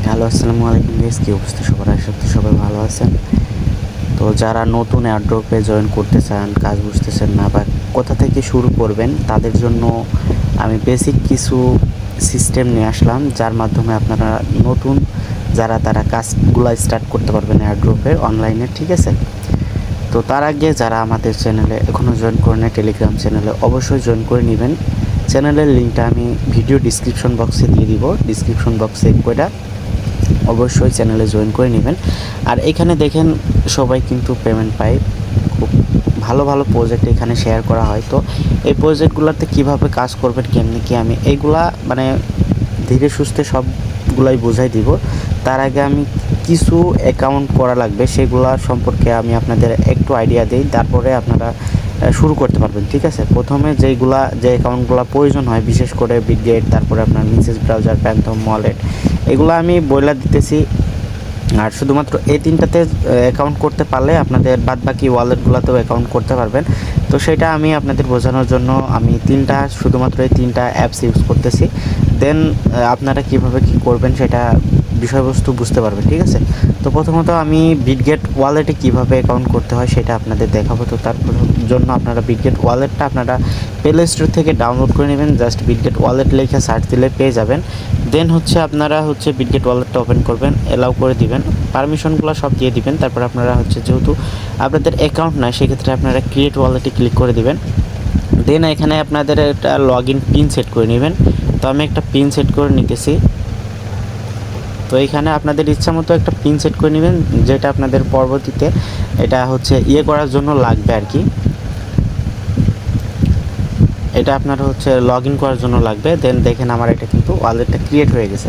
Hello, আসসালামু আলাইকুম guys. কি অবস্থা সবার? আশা করি সবাই ভালো আছেন। তো যারা নতুন এয়ারড্রপে জয়েন করতে চান, কাজ বুঝতেছেন না বা কোথা থেকে শুরু করবেন, তাদের জন্য আমি বেসিক কিছু সিস্টেম নিয়ে আসলাম, যার মাধ্যমে আপনারা নতুন তারা কাজগুলো স্টার্ট করতে পারবেন এয়ারড্রপের অনলাইনে। ঠিক আছে? তো তার আগে যারা আমাদের চ্যানেলে এখনও জয়েন করেন না, টেলিগ্রাম চ্যানেলে অবশ্যই জয়েন করে নেবেন। চ্যানেলের লিঙ্কটা আমি ভিডিও ডিসক্রিপশন বক্সে দিয়ে দিব। ডিসক্রিপশন বক্সে কয়টা অবশ্যই চ্যানেলে জয়েন করে নেবেন। আর এখানে দেখেন সবাই কিন্তু পেমেন্ট পায়, খুব ভালো ভালো প্রজেক্ট এখানে শেয়ার করা হয়। তো এই প্রজেক্টগুলোতে কীভাবে কাজ করবেন, কেমনি কি, আমি এইগুলা মানে ধীরে সুস্থে সবগুলাই বোঝাই দিব। তার আগে আমি কিছু অ্যাকাউন্ট করা লাগবে, সেগুলা সম্পর্কে আমি আপনাদের একটু আইডিয়া দিই, তারপরে আপনারা শুরু করতে পারবেন। ঠিক আছে? প্রথমে যে অ্যাকাউন্টগুলো প্রয়োজন হয়, বিশেষ করে বিটগেট, তারপরে আপনার মেসেজ ব্রাউজার, প্যান্থম ওয়ালেট, এগুলো আমি বইলা দিতেছি। আর শুধুমাত্র এই তিনটাতে অ্যাকাউন্ট করতে পারলে আপনাদের বাদবাকি ওয়ালেটগুলোতেও অ্যাকাউন্ট করতে পারবেন। তো সেটা আমি আপনাদের বোঝানোর জন্য আমি শুধুমাত্র এই তিনটা অ্যাপস ইউজ করতেছি। দেন আপনারা কিভাবে কি করবেন সেটা বিষয়বস্তু বুঝতে পারবেন। ঠিক আছে? তো প্রথমত আমি বিটগেট ওয়ালেটে কিভাবে অ্যাকাউন্ট করতে হয় সেটা আপনাদের দেখাবো। তো তার জন্য আপনারা বিটগেট ওয়ালেটটা আপনারা প্লে স্টোর থেকে ডাউনলোড করে নেবেন। জাস্ট বিটগেট ওয়ালেট লিখে সার্চ দিলে পেয়ে যাবেন। দেন আপনারা বিটগেট ওয়ালেটটা ওপেন করবেন, অ্যালাউ করে দিবেন, পারমিশনগুলো সব দিয়ে দিবেন। তারপর আপনারা যেহেতু আপনাদের অ্যাকাউন্ট নাই, সেক্ষেত্রে আপনারা ক্রিয়েট ওয়ালেটে ক্লিক করে দিবেন। দেন এখানে আপনাদের একটা লগ ইন পিন সেট করে নেবেন। তো আমি একটা পিন সেট করে নিতেছি। তো এইখানে আপনাদের ইচ্ছা মতো একটা পিন সেট করে নেবেন, যেটা আপনাদের পরবর্তীতে এটা করার জন্য লাগবে আর কি। এটা আপনার লগ ইন করার জন্য লাগবে। দেন দেখেন আমার এটা কিন্তু ওয়ালেটটা ক্রিয়েট হয়ে গেছে।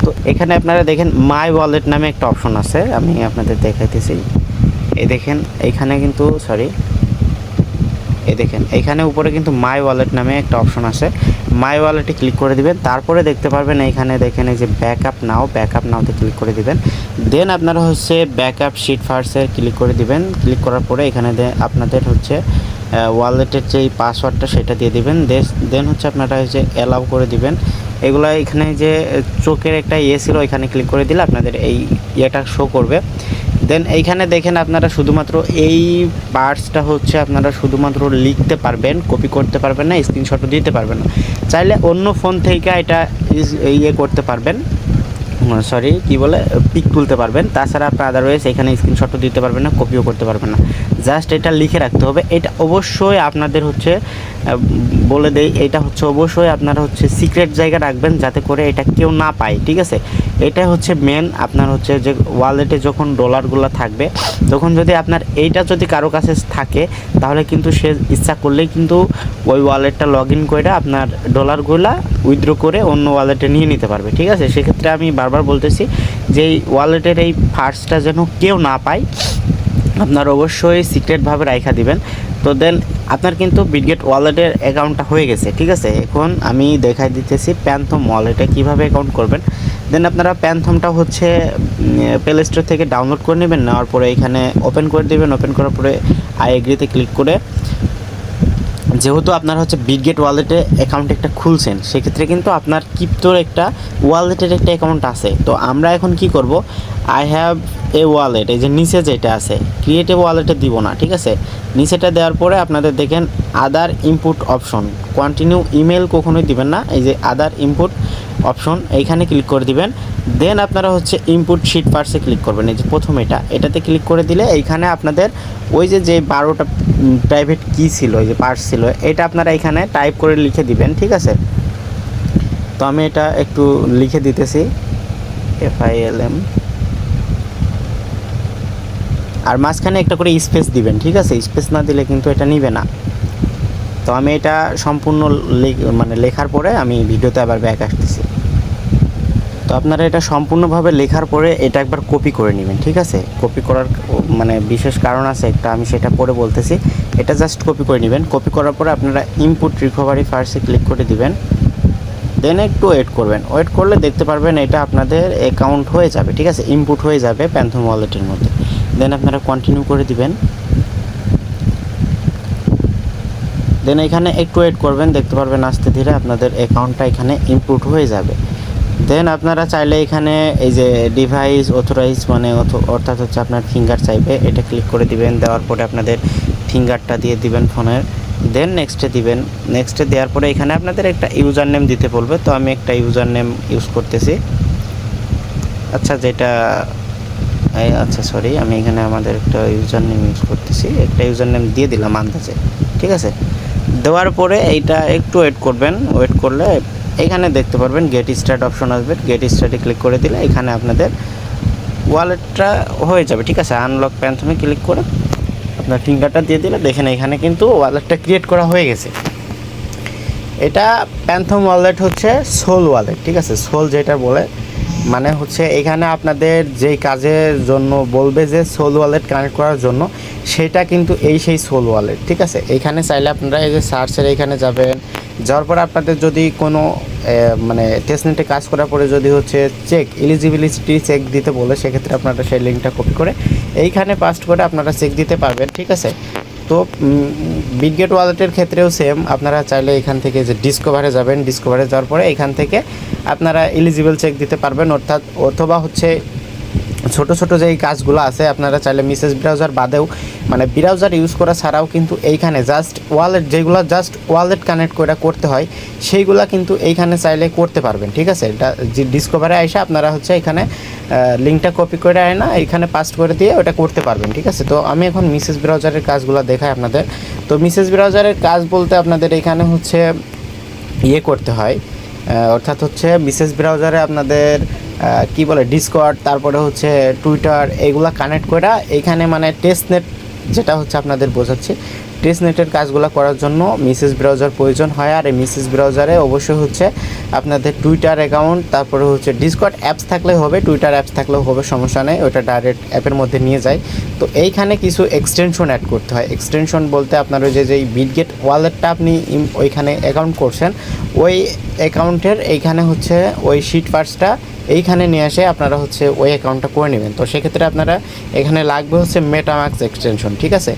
তো এখানে আপনারা দেখেন মাই ওয়ালেট নামে একটা অপশন আছে, আমি আপনাদের দেখাইতেছি। এই দেখেন এইখানে কিন্তু দেখেন এইখানে উপরে কিন্তু মাই ওয়ালেট নামে একটা অপশন আছে। মাই ওয়ালেটে ক্লিক করে দিবেন। তারপরে দেখতে পারবেন এইখানে দেখেন এই যে ব্যাকআপ নাওতে ক্লিক করে দিবেন। দেন আপনারা ব্যাকআপ শিট ফার্স্টে ক্লিক করে দিবেন। ক্লিক করার পরে এখানে আপনাদের ওয়ালেটের যেই পাসওয়ার্ডটা সেটা দিয়ে দিবেন। দেন আপনারা অ্যালাউ করে দিবেন। এগুলা এখানে যে চোখের একটা ছিল, এখানে ক্লিক করে দিলে আপনাদের এই ইয়েটা শো করবে। দেন এইখানে দেখেন আপনারা শুধুমাত্র এই পার্টসটা আপনারা শুধুমাত্র লিখতে পারবেন, কপি করতে পারবেন না, স্ক্রিনশটও দিতে পারবেন না। চাইলে অন্য ফোন থেকে এটা করতে পারবেন, পিক তুলতে পারবেন। তাছাড়া আপনার আদারওয়াইজ এখানে স্ক্রিনশটও দিতে পারবেন না, কপিও করতে পারবেন না। জাস্ট এটা লিখে রাখতে হবে। এটা অবশ্যই আপনাদের বলে দেই, এটা অবশ্যই আপনারা সিক্রেট জায়গা রাখবেন, যাতে করে এটা কেউ না পায়। ঠিক আছে? এটা মেন আপনার যে ওয়ালেটে যখন ডলারগুলো থাকবে, তখন যদি আপনার এইটা যদি কারো কাছে থাকে, তাহলে কিন্তু সে ইচ্ছা করলেই কিন্তু ওই ওয়ালেটটা লগ ইন করে আপনার ডলারগুলো উইথড্র করে অন্য ওয়ালেটে নিয়ে নিতে পারবে। ঠিক আছে? সেক্ষেত্রে আমি বারবার বলতেছি যে এই ওয়ালেটের এই ফার্স্টটা যেন কেউ না পায়, আপনার অবশ্যই সিক্রেটভাবে রাখা দিবেন। তো দেন আপনার কিন্তু বিটগেট ওয়ালেটের অ্যাকাউন্টটা হয়ে গেছে। ঠিক আছে? এখন আমি দেখাই দিতেছি প্যান্থম ওয়ালেটে কীভাবে অ্যাকাউন্ট করবেন। দেন আপনারা প্যান্থমটা প্লে স্টোর থেকে ডাউনলোড করে নেবেন। নেওয়ার পরে এখানে ওপেন করে দেবেন। ওপেন করার পরে আই এগ্রিতে ক্লিক করে, যেহেতু আপনার বিটগেট ওয়ালেটে অ্যাকাউন্ট একটা খুলছেন, সেক্ষেত্রে কিন্তু আপনার ক্রিপ্টোর একটা ওয়ালেটের একটা অ্যাকাউন্ট আছে। তো আমরা এখন কি করব, আই হ্যাভ এ ওয়ালেট, এই যে নিচে যেটা আছে, ক্রিয়েট এ ওয়ালেটে দিব না। ঠিক আছে? নিচেটা দেওয়ার পরে আপনাদের দেখেন আদার ইনপুট অপশন, কন্টিনিউ ইমেল কখনোই দিবেন না, এই যে আদার ইনপুট অপশন এইখানে ক্লিক করে দিবেন। দেন আপনারা ইনপুট শিট পার্টসে ক্লিক করবেন। এই যে প্রথম এটাতে ক্লিক করে দিলে এইখানে আপনাদের ওই যে 12টা প্রাইভেট কি ছিল, ওই যে পার্টস ছিল, এটা আপনারা এখানে টাইপ করে লিখে দিবেন। ঠিক আছে? তো আমি এটা একটু লিখে দিতেছি, FILM, আর মাঝখানে একটা করে স্পেস দিবেন। ঠিক আছে? স্পেস না দিলে কিন্তু এটা নিবে না। তো আমি এটা সম্পূর্ণ লেখার পরে আমি ভিডিওতে আবার ব্যাক আসতেছি। তো আপনারা এটা সম্পূর্ণভাবে লেখার পরে এটা একবার কপি করে নেবেন। ঠিক আছে? কপি করার বিশেষ কারণ আছে একটা, আমি সেটা পরে বলতেছি। এটা জাস্ট কপি করে নেবেন। কপি করার পরে আপনারা ইনপুট রিকভারি ফার্স্টে ক্লিক করে দিবেন। দেন একটু ওয়েট করবেন। ওয়েট করলে দেখতে পারবেন এটা আপনাদের অ্যাকাউন্ট হয়ে যাবে। ঠিক আছে? ইনপুট হয়ে যাবে প্যান্থম ওয়ালেটের মধ্যে। দেন আপনারা কন্টিনিউ করে দিবেন। দেন এখানে একটু ওয়েট করবেন, দেখতে পারবেন আস্তে ধীরে আপনাদের অ্যাকাউন্টটা এখানে ইনপুট হয়ে যাবে। দেন আপনারা চাইলে এখানে এই যে ডিভাইস অথরাইজ মানে অর্থাৎ হচ্ছে আপনার ফিঙ্গার চাইবে, এটা ক্লিক করে দিবেন। দেওয়ার পরে আপনাদের ফিঙ্গারটা দিয়ে দিবেন ফোনের। দেন নেক্সটে দিবেন। নেক্সটে দেওয়ার পরে এখানে আপনাদের একটা ইউজার নেম দিতে বলবে, তো আমি একটা ইউজার নেম ইউজ করতেছি। আচ্ছা যেটা আচ্ছা সরি, আমি এখানে আমাদের একটা ইউজার নেম ইউজ করতেছি, একটা ইউজার নেম দিয়ে দিলাম আন্দাজে, ঠিক আছে। দেওয়ার পরে এইটা একটু ওয়েট করবেন। ওয়েট করলে এখানে দেখতে পারবেন গেট স্টার্ট অপশন আসবে। গেট স্টার্টে ক্লিক করে দিলে এখানে আপনাদের ওয়ালেটটা হয়ে যাবে, ঠিক আছে। আনলক প্যান্থমে ক্লিক করে আপনার ফিঙ্গারটা দিয়ে দিলে দেখেন এখানে কিন্তু ওয়ালেটটা ক্রিয়েট করা হয়ে গেছে। এটা প্যান্থম ওয়ালেট হচ্ছে সোল ওয়ালেট, ঠিক আছে। সোল যেটা বলে মানে হচ্ছে এখানে আপনাদের যেই কাজের জন্য বলবে যে সোল ওয়ালেট কানেক্ট করার জন্য, সেটা কিন্তু সেই সোল ওয়ালেট, ঠিক আছে। এইখানে চাইলে আপনারা এই যে সার্চের এইখানে যাবেন। যাওয়ার পরে আপনাদের যদি কোনো মানে টেস্টনেটে কাজ করার পরে যদি হচ্ছে চেক এলিজিবিলিটি চেক দিতে বলে, সেক্ষেত্রে আপনারা সেই লিঙ্কটা কপি করে এইখানে পাস্ট করে আপনারা চেক দিতে পারবেন, ঠিক আছে। তো বিটগেট ওয়ালেটের ক্ষেত্রেও সেম, আপনারা চাইলে এখান থেকে যে ডিসকভারে যাবেন। ডিসকভারে যাওয়ার পরে এখান থেকে আপনারা এলিজিবল চেক দিতে পারবেন, অথবা হচ্ছে ছোট ছোট যেই কাজগুলো আছে আপনারা চাইলে মেসেজ ব্রাউজার বাদেও মানে ব্রাউজার ইউজ করা ছাড়াও কিন্তু এইখানে জাস্ট ওয়ালেট যেগুলো জাস্ট ওয়ালেট কানেক্ট করে করতে হয় সেইগুলা কিন্তু এইখানে চাইলে করতে পারবেন, ঠিক আছে। এটা যে ডিসকভারে আইসা আপনারা হচ্ছে এখানে লিঙ্কটা কপি করে আয় না এখানে পাস্ট করে দিয়ে ওটা করতে পারবেন, ঠিক আছে। তো আমি এখন মেসেজ ব্রাউজারের কাজগুলো দেখাই আপনাদের। তো মেসেজ ব্রাউজারের কাজ বলতে আপনাদের এখানে হচ্ছে করতে হয়, অর্থাৎ হচ্ছে মেসেজ ব্রাউজারে আপনাদের কি বলে ডিসকর্ড, তারপরে হচ্ছে টুইটার, এইগুলা কানেক্ট করা এইখানে মানে টেস্টনেট যেটা হচ্ছে আপনাদের বোঝাচ্ছি, টেস্টনেটের কাজগুলো করার জন্য মেসেজ ব্রাউজার প্রয়োজন হয়। আর এই মেসেজ ব্রাউজারে অবশ্যই হচ্ছে আপনাদের টুইটার অ্যাকাউন্ট, তারপরে হচ্ছে ডিসকর্ড অ্যাপস থাকলেও হবে, টুইটার অ্যাপস থাকলেও হবে, সমস্যা নেই, ওটা ডাইরেক্ট অ্যাপের মধ্যে নিয়ে যায়। তো এইখানে কিছু এক্সটেনশন অ্যাড করতে হয়। এক্সটেনশন বলতে আপনার ওই যে বিটগেট ওয়ালেটটা আপনি ওইখানে অ্যাকাউন্ট করছেন, ওই অ্যাকাউন্টের এইখানে হচ্ছে ওই শিট পার্টসটা এইখানে নিয়ে আসে আপনারা হচ্ছে ওই অ্যাকাউন্টটা করে নেবেন। তো সেক্ষেত্রে আপনারা এখানে লাগবে হচ্ছে মেটামাক্স এক্সটেনশন, ঠিক আছে।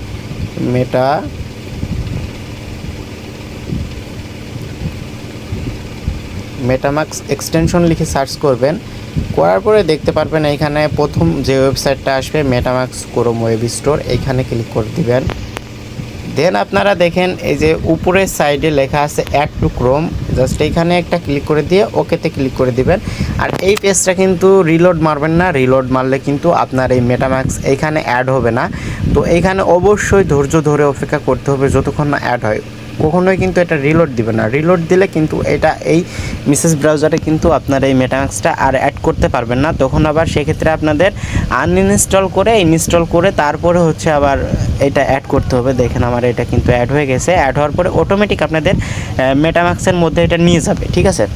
মেটামাক্স এক্সটেনশন লিখে সার্চ করবেন। করার পরে দেখতে পারবেন এইখানে প্রথম যে ওয়েবসাইটটা আসবে মেটামাক্স ক্রোম ওয়েব স্টোর, এইখানে ক্লিক করে দিবেন। দেন আপনারা দেখেন এই যে উপরের সাইডে লেখা আছে অ্যাড টু ক্রোম, জাস্ট এইখানে একটা ক্লিক করে দিয়ে ওকেতে ক্লিক করে দিবেন। আর এই পেজটা কিন্তু রিলোড মারবেন না, রিলোড মারলে কিন্তু আপনার এই মেটামাক্স এইখানে অ্যাড হবে না। তো এইখানে অবশ্যই ধৈর্য ধরে অপেক্ষা করতে হবে যতক্ষণ না অ্যাড হয়। কখনোই কিন্তু এটা রিলোড দিবে না, রিলোড দিলে কিন্তু এটা এই মেসেজ ব্রাউজারে কিন্তু আপনার এই মেটামাক্সটা আর অ্যাড করতে পারবেন না। তখন আবার সেক্ষেত্রে আপনাদের আনইনস্টল করে ইনস্টল করে তারপরে হচ্ছে আবার এটা অ্যাড করতে হবে। দেখেন আমার এটা কিন্তু অ্যাড হয়ে গেছে। অ্যাড হওয়ার পরে অটোমেটিক আপনাদের মেটামাক্সের মধ্যে এটা নিয়ে যাবে, ঠিক আছে।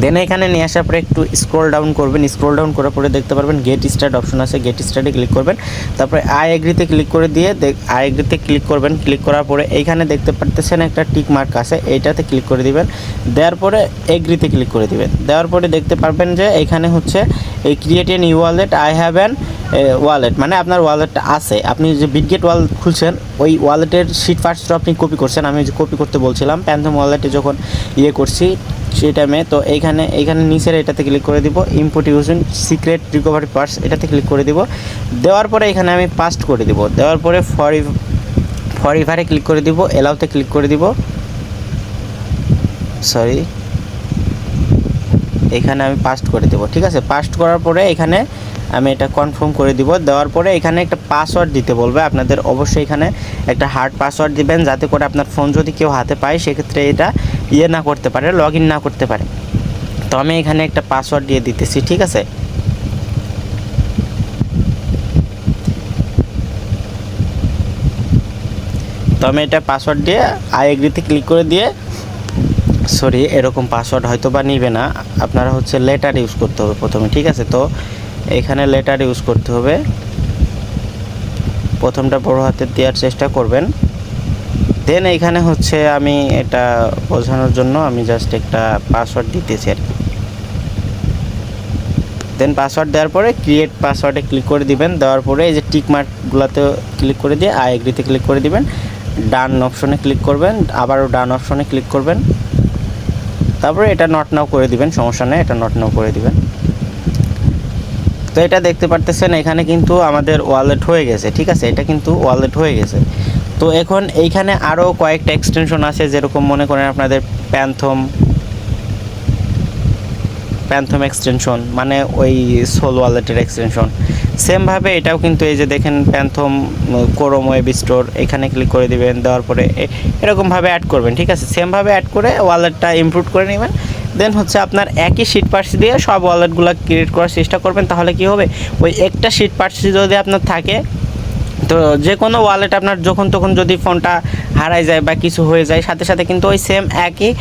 দেন এখানে নিয়ে আসার পরে একটু স্ক্রল ডাউন করবেন। স্ক্রল ডাউন করার পরে দেখতে পারবেন গেট স্টার্ট অপশন আছে, গেট স্টার্টে ক্লিক করবেন। তারপরে আই এগ্রিতে ক্লিক করে দিয়ে আই এগ্রিতে ক্লিক করবেন। ক্লিক করার পরে এইখানে দেখতে পারতেছেন একটা টিক মার্ক আছে, এইটাতে ক্লিক করে দিবেন। দেওয়ার পরে এগ্রিতে ক্লিক করে দিবেন। দেওয়ার পরে দেখতে পারবেন যে এখানে হচ্ছে এই create a new wallet, I have an wallet, মানে আপনার ওয়ালেটটা আছে। আপনি যে বিটগেট ওয়ালেট খুলছেন ওই ওয়ালেটের শিট পার্টসটা আপনি কপি করছেন। আমি যে কপি করতে বলছিলাম প্যান্থম ওয়ালেটে যখন করছি সেই টাইমে। তো এইখানে নিচের এটাতে ক্লিক করে দিব, import using secret recovery parts, এটাতে ক্লিক করে দিব। দেওয়ার পরে এখানে আমি পাস্ট করে দিব। দেওয়ার পরে ফরইভারে ক্লিক করে দিব, এলাওতে ক্লিক করে দিব, সরি এখানে আমি পাস্ট করে দেব, ঠিক আছে। পাস্ট করার পরে এখানে আমি এটা কনফার্ম করে দিব। দেওয়ার পরে এখানে একটা পাসওয়ার্ড দিতে বলবে, আপনাদের অবশ্যই এখানে একটা হার্ড পাসওয়ার্ড দিবেন, যাতে করে আপনার ফোন যদি কেউ হাতে পায় সেক্ষেত্রে এটা না করতে পারে, লগ ইন না করতে পারে। তো আমি এখানে একটা পাসওয়ার্ড দিয়ে দিতেছি, ঠিক আছে। তো আমি এটা পাসওয়ার্ড দিয়ে আই এগ্রিতে ক্লিক করে দিয়ে, সরি এরকম পাসওয়ার্ড হয়তো বা নিবে না, আপনারা হচ্ছে লেটার ইউজ করতে হবে প্রথমে, ঠিক আছে। তো এখানে লেটার ইউজ করতে হবে, প্রথমটা বড় হাতের দেওয়ার চেষ্টা করবেন। দেন এইখানে হচ্ছে আমি এটা বোঝানোর জন্য আমি জাস্ট একটা পাসওয়ার্ড দিতেছি আর কি। দেন পাসওয়ার্ড দেওয়ার পরে ক্রিয়েট পাসওয়ার্ডে ক্লিক করে দিবেন। দেওয়ার পরে এই যে টিক মার্কগুলোতে ক্লিক করে দিয়ে আই এগ্রিতে ক্লিক করে দিবেন। ডান অপশনে ক্লিক করবেন, আবারও ডান অপশনে ক্লিক করবেন। তারপরে এটা নট নাও করে দিবেন, সমস্যা নেই, এটা নট নাও করে দিবেন। তো এটা দেখতে পারতেছেন এখানে কিন্তু আমাদের ওয়ালেট হয়ে গেছে, ঠিক আছে, এটা কিন্তু ওয়ালেট হয়ে গেছে। তো এখন এইখানে আরও কয়েকটা এক্সটেনশন আছে, যেরকম মনে করেন আপনাদের প্যান্থম এক্সটেনশন, মানে ওই সোল ওয়ালেটের এক্সটেনশন। সেমভাবে এটাও কিন্তু এই যে দেখেন প্যান্থম ক্রোম ওয়েব স্টোর, এখানে ক্লিক করে দিবেন, দেওয়ার পরে এরকমভাবে অ্যাড করবেন, ঠিক আছে। সেমভাবে অ্যাড করে ওয়ালেটটা ইমপ্রুভ করে নেবেন। দেন হচ্ছে আপনার একই শিট পার্স দিয়ে সব ওয়ালেটগুলো ক্রিয়েট করার চেষ্টা করবেন, তাহলে কি হবে, ওই একটা শিট পার্স যদি আপনার থাকে, তো যে কোনো ওয়ালেট আপনার যখন তখন যদি ফোনটা হারাই যায় বা কিছু হয়ে যায়, সাথে সাথে কিন্তু ওই সেম একই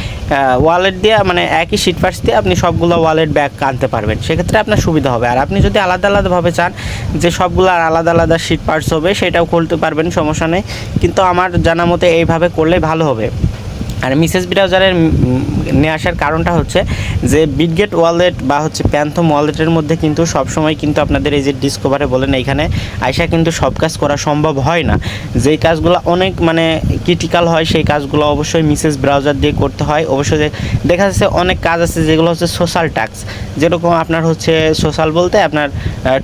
ওয়ালেট দিয়ে, মানে একই শিট পার্স দিয়ে আপনি সবগুলো ওয়ালেট ব্যাক আনতে পারবেন, সেক্ষেত্রে আপনার সুবিধা হবে। আর আপনি যদি আলাদা আলাদাভাবে চান যে সবগুলো আর আলাদা আলাদা শিট পার্স হবে, সেটাও করতে পারবেন, সমস্যা নেই, কিন্তু আমার জানা মতে এইভাবে করলে ভালো হবে। আর মিসেস ব্রাউজারের নিয়ে আসার কারণটা হচ্ছে যে বিটগেট ওয়ালেট বা হচ্ছে প্যান্থম ওয়ালেটের মধ্যে কিন্তু সবসময় কিন্তু আপনাদের এই যে ডিসকভারে বলেন এইখানে আইসা কিন্তু সব কাজ করা সম্ভব হয় না। যেই কাজগুলো অনেক মানে ক্রিটিক্যাল হয়, সেই কাজগুলো অবশ্যই মিসেস ব্রাউজার দিয়ে করতে হয়। অবশ্যই দেখা যাচ্ছে অনেক কাজ আছে যেগুলো হচ্ছে সোশ্যাল টাস্ক, যেরকম আপনার হচ্ছে সোশ্যাল বলতে আপনার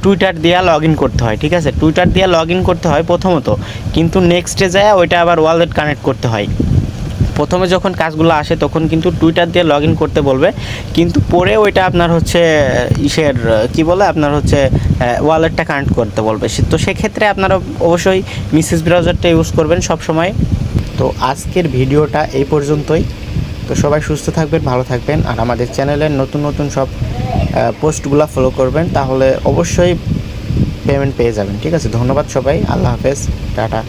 টুইটার দিয়ে লগ ইন করতে হয়, ঠিক আছে, টুইটার দিয়ে লগ ইন করতে হয় প্রথমত, কিন্তু নেক্সটে যায় ওইটা আবার ওয়ালেট কানেক্ট করতে হয়। প্রথমে যখন কাজগুলো আসে তখন কিন্তু টুইটার দিয়ে লগ ইন করতে বলবে, কিন্তু পরে ওইটা আপনার হচ্ছে ইসের কি বলে আপনার হচ্ছে ওয়ালেটটা কানেক্ট করতে বলবে। তো সেক্ষেত্রে আপনারা অবশ্যই মিসেস ব্রাউজারটা ইউজ করবেন সব সময়। তো আজকের ভিডিওটা এই পর্যন্তই। তো সবাই সুস্থ থাকবেন, ভালো থাকবেন, আর আমাদের চ্যানেলের নতুন নতুন সব পোস্টগুলো ফলো করবেন, তাহলে অবশ্যই পেমেন্ট পেয়ে যাবেন, ঠিক আছে। ধন্যবাদ সবাই, আল্লাহ হাফেজ, টাটা।